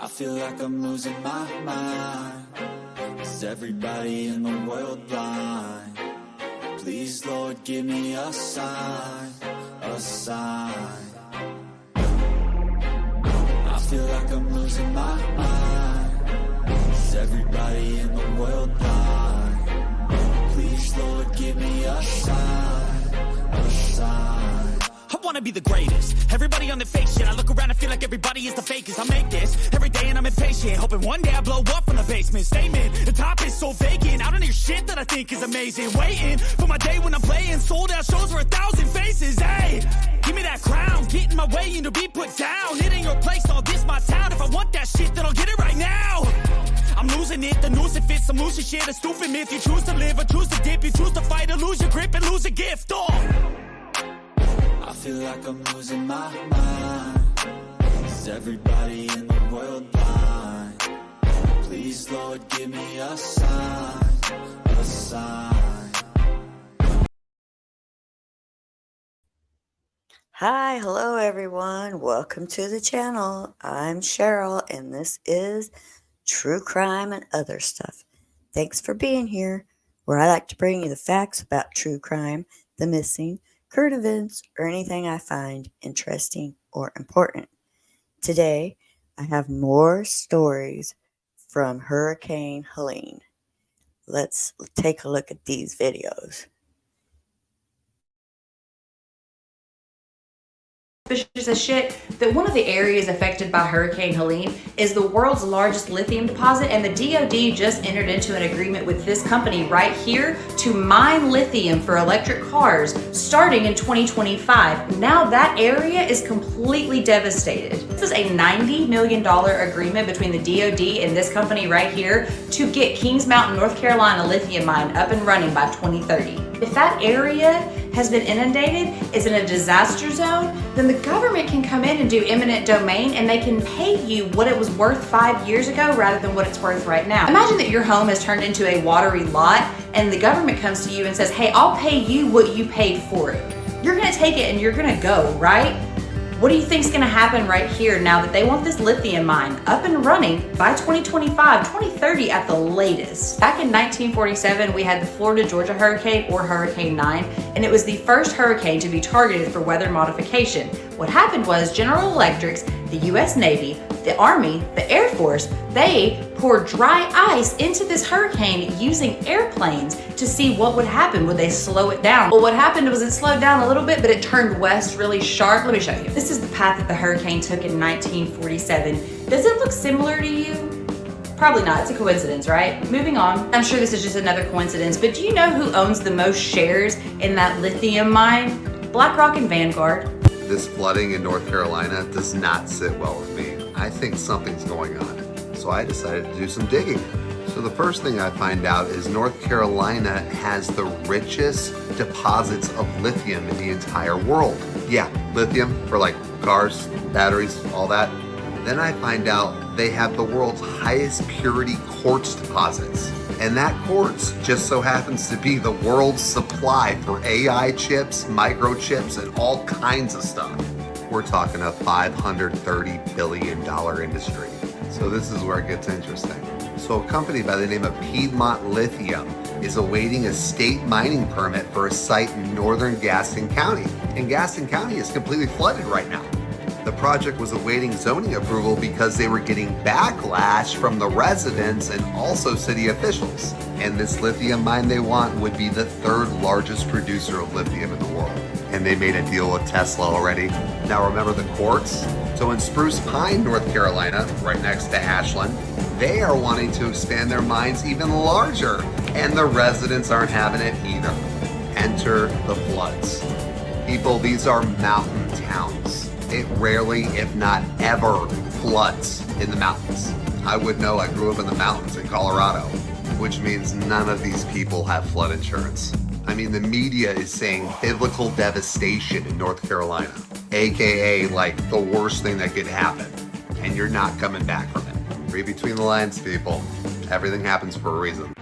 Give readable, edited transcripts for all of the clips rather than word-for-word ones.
I feel like I'm losing my mind. Is everybody in the world blind? Please, Lord, give me a sign, a sign. I feel like I'm losing my mind. Is everybody in the world blind? Please, Lord, give me a sign, a sign. I wanna be the greatest. Everybody on the fake shit. I look around and feel like everybody is the fakest. I make this every day and I'm impatient, hoping one day I blow up from the basement. Statement, the top is so vacant. I don't hear shit that I think is amazing. Waiting for my day when I'm playing sold out shows for 1,000 faces. Hey, give me that crown, get in my way and to be put down. It ain't your place, all this my town. If I want that shit, then I'll get it right now. I'm losing it, the noose it fits. I'm losing shit, a stupid myth. You choose to live or choose to dip. You choose to fight or lose your grip and lose a gift. I feel like I'm losing my mind. Is everybody in the world blind? Please, Lord, give me a sign, a sign. Hi, hello everyone. Welcome to the channel. I'm Cheryl and this is True Crime and Other Stuff. Thanks for being here, where I like to bring you the facts about true crime, the missing, current events, or anything I find interesting or important. Today, I have more stories from Hurricane Helene. Let's take a look at these videos. Suspicious as shit that one of the areas affected by Hurricane Helene is the world's largest lithium deposit, and the DoD just entered into an agreement with this company right here to mine lithium for electric cars starting in 2025. Now that area is completely devastated. This is a $90 million agreement between the DoD and this company right here to get Kings Mountain, North Carolina lithium mine up and running by 2030. If that area has been inundated, is in a disaster zone, then the government can come in and do eminent domain and they can pay you what it was worth 5 years ago rather than what it's worth right now. Imagine that your home has turned into a watery lot and the government comes to you and says, hey, I'll pay you what you paid for it. You're gonna take it and you're gonna go, right? What do you think is going to happen right here now that they want this lithium mine up and running by 2025, 2030 at the latest? Back in 1947, we had the Florida-Georgia hurricane, or Hurricane 9, and it was the first hurricane to be targeted for weather modification. What happened was General Electric's, the US Navy, the Army, the Air Force, they poured dry ice into this hurricane using airplanes to see what would happen. Would they slow it down? Well, what happened was it slowed down a little bit, but it turned west really sharp. Let me show you. This is the path that the hurricane took in 1947. Does it look similar to you? Probably not. It's a coincidence, right? Moving on. I'm sure this is just another coincidence, but do you know who owns the most shares in that lithium mine? BlackRock and Vanguard. This flooding in North Carolina does not sit well with me. I think something's going on, so I decided to do some digging. So the first thing I find out is North Carolina has the richest deposits of lithium in the entire world. Yeah, lithium for like cars, batteries, all that. Then I find out they have the world's highest purity quartz deposits. And that quartz just so happens to be the world's supply for AI chips, microchips, and all kinds of stuff. We're talking a $530 billion industry. So this is where it gets interesting. So a company by the name of Piedmont Lithium is awaiting a state mining permit for a site in northern Gaston County. And Gaston County is completely flooded right now. The project was awaiting zoning approval because they were getting backlash from the residents and also city officials. And this lithium mine they want would be the third largest producer of lithium in the world. And they made a deal with Tesla already. Now remember the quartz? So in Spruce Pine, North Carolina, right next to Ashland, they are wanting to expand their mines even larger. And the residents aren't having it either. Enter the floods. People, these are mountain towns. It rarely, if not ever, floods in the mountains. I would know, I grew up in the mountains in Colorado, which means none of these people have flood insurance. I mean, the media is saying biblical devastation in North Carolina, AKA like the worst thing that could happen, and you're not coming back from it. Read between the lines, people. Everything happens for a reason.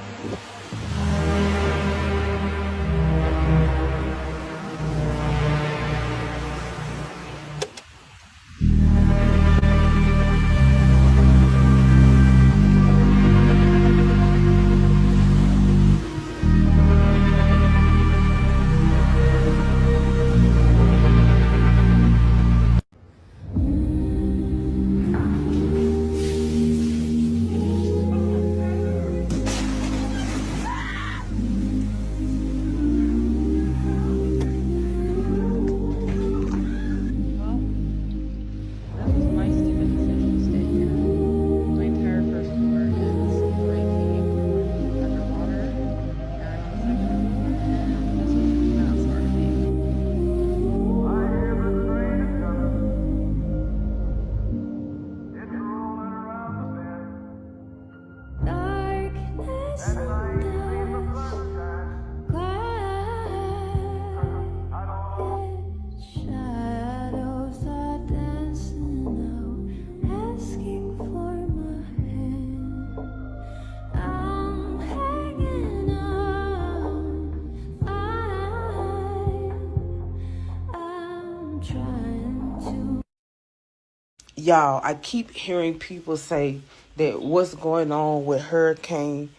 y'all, I keep hearing people say that what's going on with Hurricane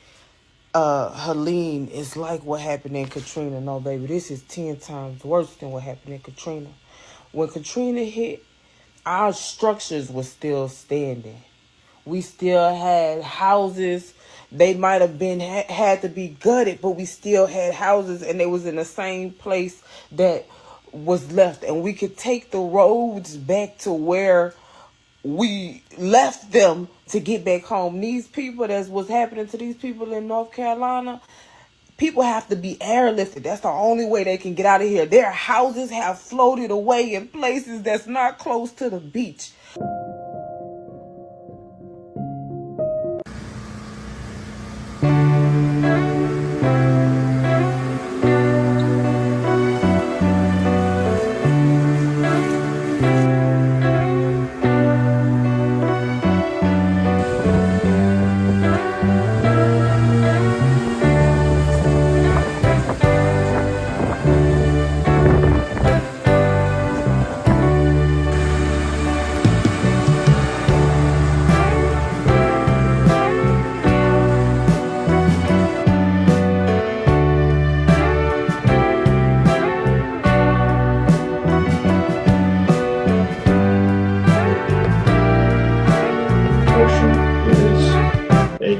Helene is like what happened in Katrina. No, baby, this is 10 times worse than what happened in Katrina. When Katrina hit, our structures were still standing. We still had houses. They might have been had to be gutted, but we still had houses, and they was in the same place that was left, and we could take the roads back to where we left them to get back home. These people, that's what's happening to these people in North Carolina. People have to be airlifted. That's the only way they can get out of here. Their houses have floated away in places that's not close to the beach.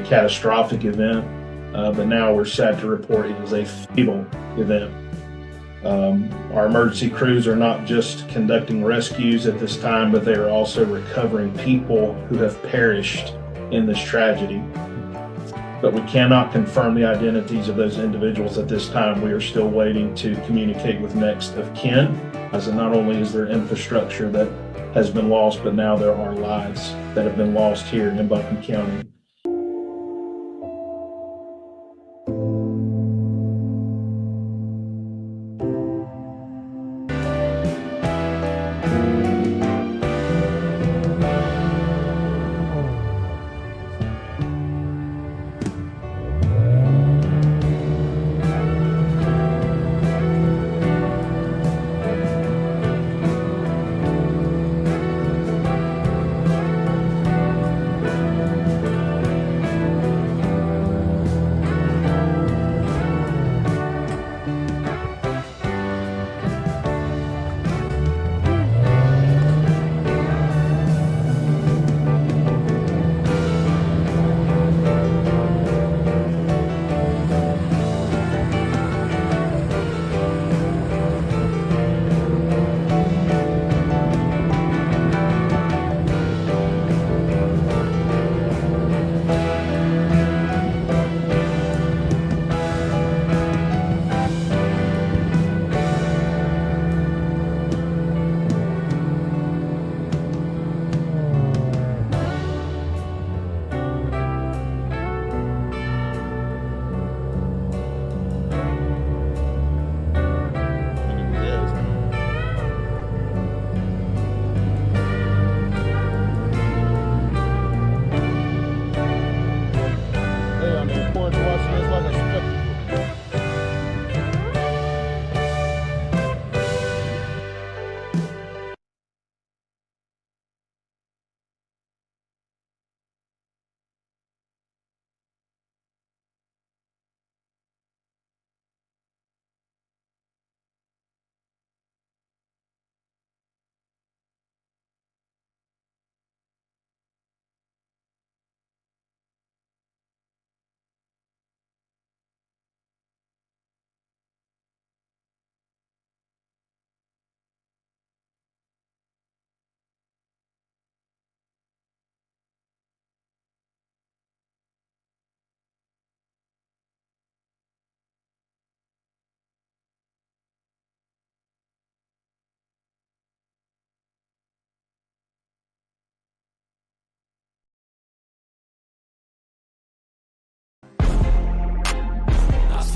Catastrophic event, but now we're sad to report it is a fatal event. Our emergency crews are not just conducting rescues at this time, but they are also recovering people who have perished in this tragedy. But we cannot confirm the identities of those individuals at this time. We are still waiting to communicate with next of kin, as not only is there infrastructure that has been lost, but now there are lives that have been lost here in Buncombe County.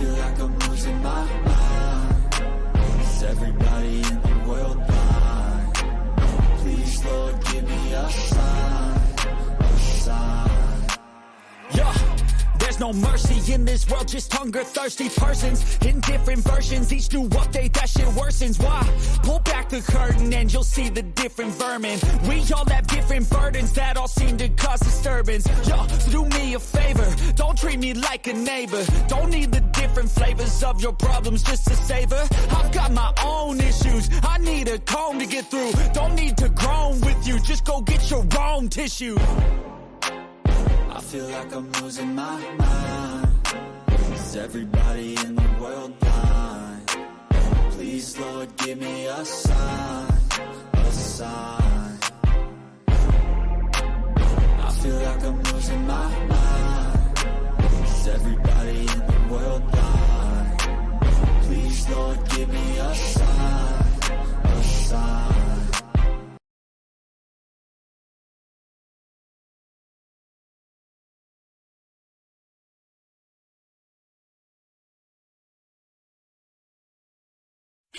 feel like I'm losing my mind. Is everybody in the world blind? Please, Lord, give me a sign, a sign. Yeah. There's no mercy in this world, just hunger-thirsty persons in different versions. Each new update, that shit worsens. Why? Pull back the curtain and you'll see the different vermin. We all have different burdens that all seem to cause disturbance. Yo, so do me a favor, don't treat me like a neighbor. Don't need the different flavors of your problems just to savor. I've got my own issues, I need a comb to get through. Don't need to groan with you, just go get your own tissue. I feel like I'm losing my mind. Is everybody in the world blind? Please, Lord, give me a sign, a sign. I feel like I'm losing my mind. Is everybody in the world blind? Please, Lord, give me a sign, a sign.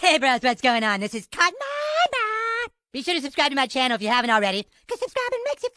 Hey bros, what's going on? This is Cotton. Be sure to subscribe to my channel if you haven't already, because subscribing makes you